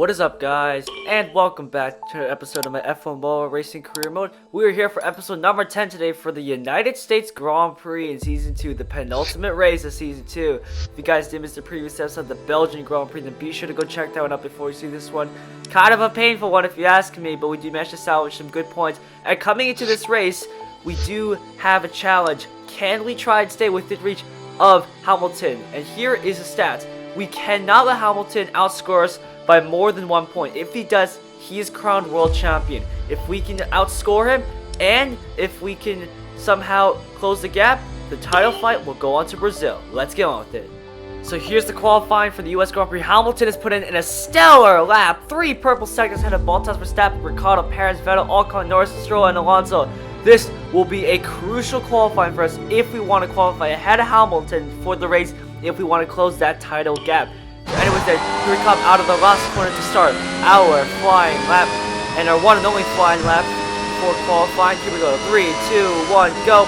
What is up, guys, and welcome back to an episode of my F1 Mobile Racing Career Mode. We are here for episode number 10 today for the United States Grand Prix in Season 2, the penultimate race of Season 2. If you guys did miss the previous episode, the Belgian Grand Prix, then be sure to go check that one out before you see this one. Kind of a painful one if you ask me, but we do manage to salvage some good points. And coming into this race, we do have a challenge. Can we try and stay within reach of Hamilton? And here is the stats. We cannot let Hamilton outscore us by more than 1 point. If he does, he is crowned world champion. If we can outscore him, and if we can somehow close the gap, the title fight will go on to Brazil. Let's get on with it. So here's the qualifying for the US Grand Prix. Hamilton has put in a stellar lap. 3 purple seconds ahead of Bottas, Verstappen, Ricciardo, Perez, Vettel, Ocon, Norris, Stroll, and Alonso. This will be a crucial qualifying for us if we want to qualify ahead of Hamilton for the race, if we want to close that title gap. So anyways, here we come out of the last corner to start our flying lap, and our one and only flying lap for qualifying. Here we go, 3, 2, 1, go.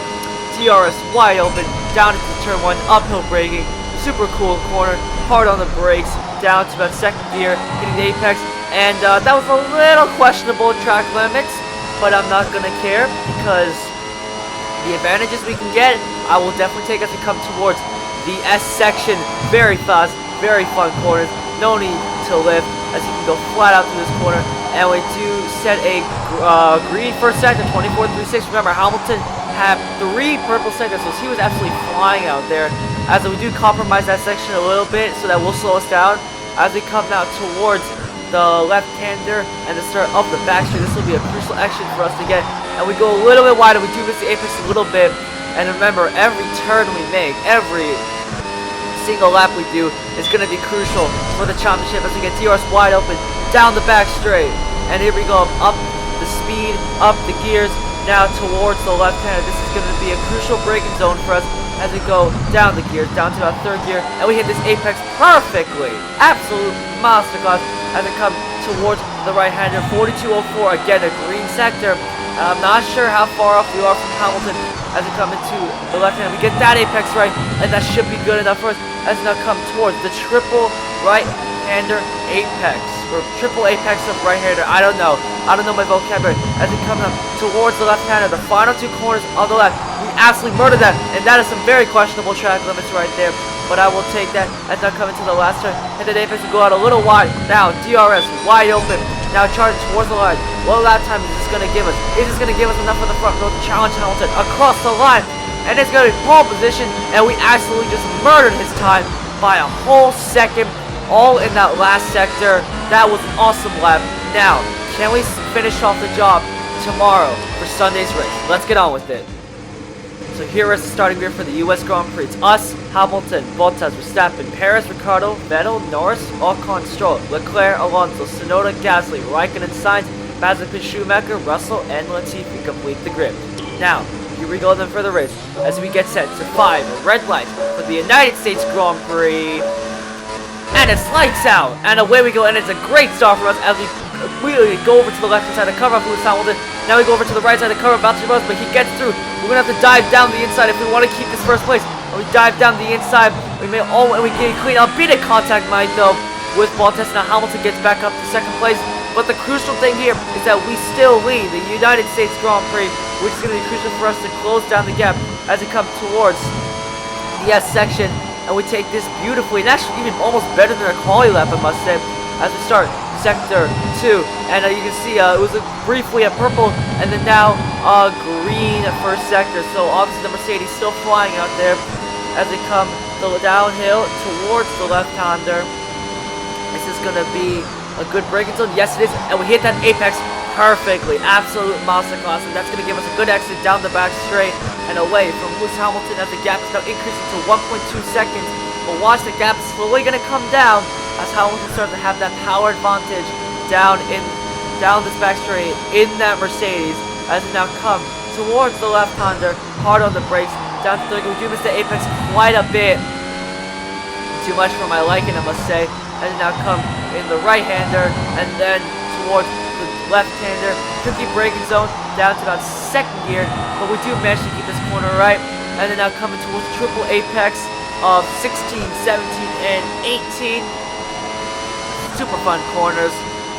DRS wide open, down into turn 1, uphill braking, super cool corner, hard on the brakes, down to about second gear, hitting the apex, and that was a little questionable track limits, but I'm not gonna care because the advantages we can get, I will definitely take as we come towards the S section. Very fast, very fun corners, no need to lift as you can go flat out through this corner. And we do set a green first sector, 24.36. Remember, Hamilton had 3 purple sectors, so he was absolutely flying out there. As we do compromise that section a little bit, so that will slow us down. As we come now towards the left-hander and the start of the backstreet, this will be a crucial action for us to get. And we go a little bit wider, we do miss the apex a little bit. And remember, every turn we make, every single lap we do is going to be crucial for the championship as we get DRS wide open, down the back straight. And here we go, up the speed, up the gears, now towards the left hand. This is going to be a crucial braking zone for us as we go down the gears, down to our third gear, and we hit this apex perfectly. Absolute masterclass as we come towards the right-hander, 42.04, again a green sector. I'm not sure how far off we are from Hamilton as we come into the left hand. We get that apex right, and that should be good enough for us as we now come towards the triple right-hander apex, or triple apex of right-hander. I don't know my vocabulary. As we come up towards the left-hander, the final 2 corners on the left, we absolutely murdered that, and that is some very questionable track limits right there. But I will take that as now coming to the last turn. Hit the apex and go out a little wide. Now DRS wide open. Now charging towards the line. What lap time is this going to give us? Is this going to give us enough for the front row to challenge Hamilton across the line? And it's going to be pole position, and we absolutely just murdered his time by a whole second, all in that last sector. That was an awesome lap. Now, can we finish off the job tomorrow for Sunday's race? Let's get on with it. So here is the starting grid for the US Grand Prix. It's us, Hamilton, Bottas, Verstappen, Perez, Ricciardo, Vettel, Norris, Ocon, Stroll, Leclerc, Alonso, Tsunoda, Gasly, Raikkonen, Sainz, Mazepin, Schumacher, Russell, and Latifi complete the grid. Now, here we go then for the race as we get set to 5 red lights for the United States Grand Prix. And it's lights out, and away we go, and it's a great start for us as we immediately go over to the left-hand side to cover up Lewis Hamilton. Now we go over to the right side to cover up Valtteri Bottas, but he gets through. We're gonna have to dive down the inside if we want to keep this first place. And we dive down the inside. We may and we get clean up. Beat a contact might though with Bottas. Now Hamilton gets back up to second place. But the crucial thing here is that we still lead the United States Grand Prix, which is gonna be crucial for us to close down the gap as we come towards the S section. And we take this beautifully, and actually even almost better than a quali lap, I must say, as we start sector 2. And you can see it was briefly a purple, and then now green at first sector. So obviously the Mercedes still flying out there as we come downhill towards the left-hander. This is going to be a good braking zone. Yes, it is. And we hit that apex perfectly. Absolute masterclass. And that's going to give us a good exit down the back straight and away from Lewis Hamilton as the gap is now increasing to 1.2 seconds. But watch, the gap is slowly going to come down as Hamilton starts to have that power advantage down this back straight in that Mercedes as we now come towards the left-hander, hard on the brakes, down to third. We do miss the apex quite a bit. Too much for my liking, I must say. And now come in the right-hander and then towards the left-hander. Tricky braking zone down to about second gear, but we do manage to keep this corner right. And then now coming towards triple apex of 16, 17, and 18. Super fun corners.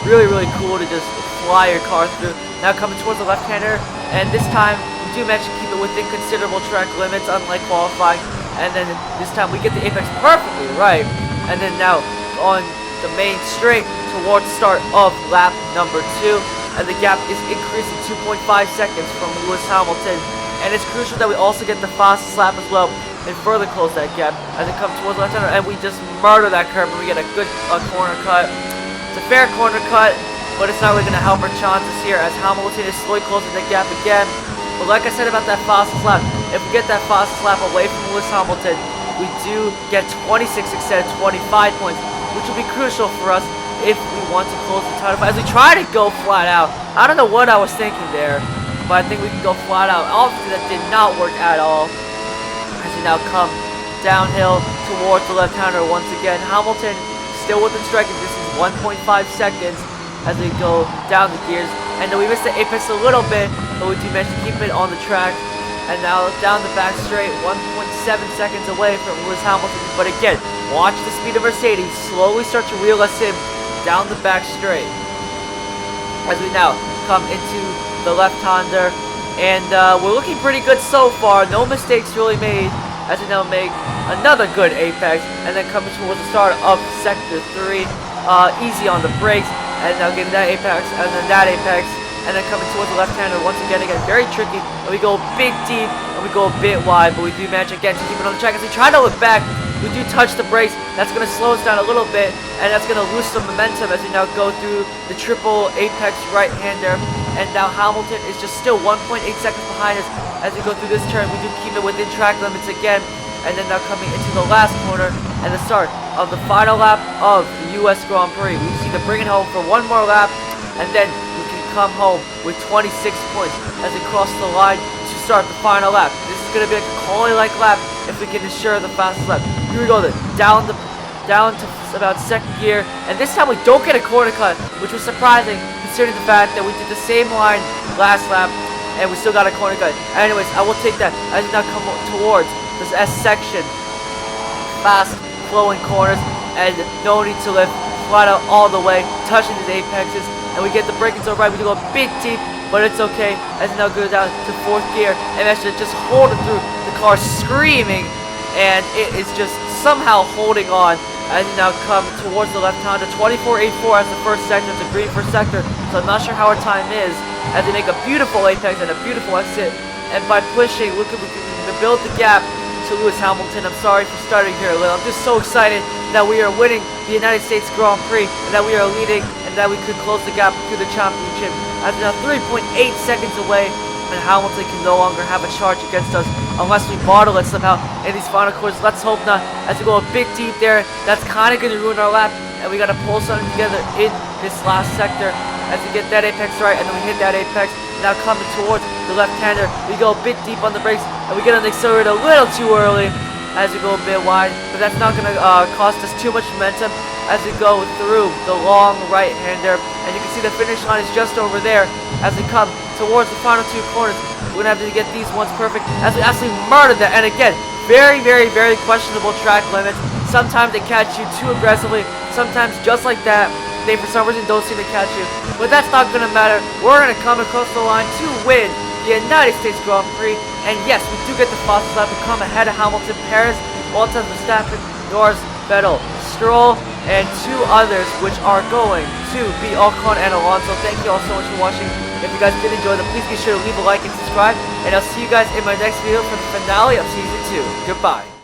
Really cool to just fly your car through. Now coming towards the left-hander, and this time we do manage to keep it within considerable track limits, unlike qualifying. And then this time we get the apex perfectly right. And then now on the main straight towards the start of lap number 2, and the gap is increasing 2.5 seconds from Lewis Hamilton. And it's crucial that we also get the fastest lap as well and further close that gap as it comes towards the left-hander, and we just murder that curve and we get a good corner cut. It's a fair corner cut, but it's not really going to help our chances here as Hamilton is slowly closing the gap again. But like I said about that fastest lap, if we get that fastest lap away from Lewis Hamilton, we do get 26 instead of 25 points, which will be crucial for us if we want to close the title fight. As we try to go flat out, I don't know what I was thinking there, but I think we can go flat out. Obviously that did not work at all. As we now come downhill towards the left-hander once again. Hamilton still within striking distance, 1.5 seconds as we go down the gears. And we missed the apex a little bit, but we do manage to keep it on the track. And now down the back straight, 1.7 seconds away from Lewis Hamilton. But again, watch the speed of Mercedes slowly start to reel us in down the back straight. As we now come into the left-hander. And we're looking pretty good so far. No mistakes really made as we now make another good apex. And then coming towards the start of Sector 3. Easy on the brakes. And now getting that apex and then that apex. And then coming towards the left-hander once again, very tricky. And we go big deep and we go a bit wide. But we do manage again to keep it on the track. As we try to look back, we do touch the brakes. That's going to slow us down a little bit. And that's going to lose some momentum as we now go through the triple apex right-hander. And now Hamilton is just still 1.8 seconds behind us as we go through this turn. We do keep it within track limits again. And then now coming into the last corner and the start of the final lap of the US Grand Prix. We just need to bring it home for one more lap. And then we can come home with 26 points as we cross the line to start the final lap. This is going to be like a Coley-like lap if we can ensure the fastest lap. Here we go then, down to about second gear. And this time we don't get a corner cut, which was surprising considering the fact that we did the same line last lap and we still got a corner cut. Anyways, I will take that as we now come towards this S section. Fast flowing corners and no need to lift, flat out all the way, touching these apexes. And we get the braking so right, we do go a bit deep, but it's okay as we now go down to fourth gear and actually just hold it through. The car screaming and it is just somehow holding on. As we now come towards the left-hander, 24.84 as the first sector. It's a green first sector, so I'm not sure how our time is. As they make a beautiful apex and a beautiful exit, and by pushing, look at we can build the gap to Lewis Hamilton. I'm sorry for starting here a little. I'm just so excited that we are winning the United States Grand Prix, and that we are leading, and that we could close the gap through the championship. As we're now 3.8 seconds away, and Hamilton can no longer have a charge against us unless we bottle it somehow in these final quarters. Let's hope not. As we go a bit deep there, that's kind of going to ruin our lap, and we got to pull something together in this last sector as we get that apex right, and then we hit that apex. Now coming towards the left-hander, we go a bit deep on the brakes, and we get on the accelerator a little too early as we go a bit wide, but that's not going to cost us too much momentum as we go through the long right-hander. And you can see the finish line is just over there as we come towards the final two corners. We're going to have to get these ones perfect as we actually murdered that. And again, very questionable track limits. Sometimes they catch you too aggressively. Sometimes just like that, they for some reason don't seem to catch you. But that's not going to matter. We're going to come across the line to win the United States Grand Prix. And yes, we do get the fastest lap. We come ahead of Hamilton, Paris, Bottas, Verstappen, Norris, Vettel, Stroll, and two others, which are going to be Ocon and Alonso. Thank you all so much for watching. If you guys did enjoy them, please be sure to leave a like and subscribe. And I'll see you guys in my next video for the finale of Season 2. Goodbye.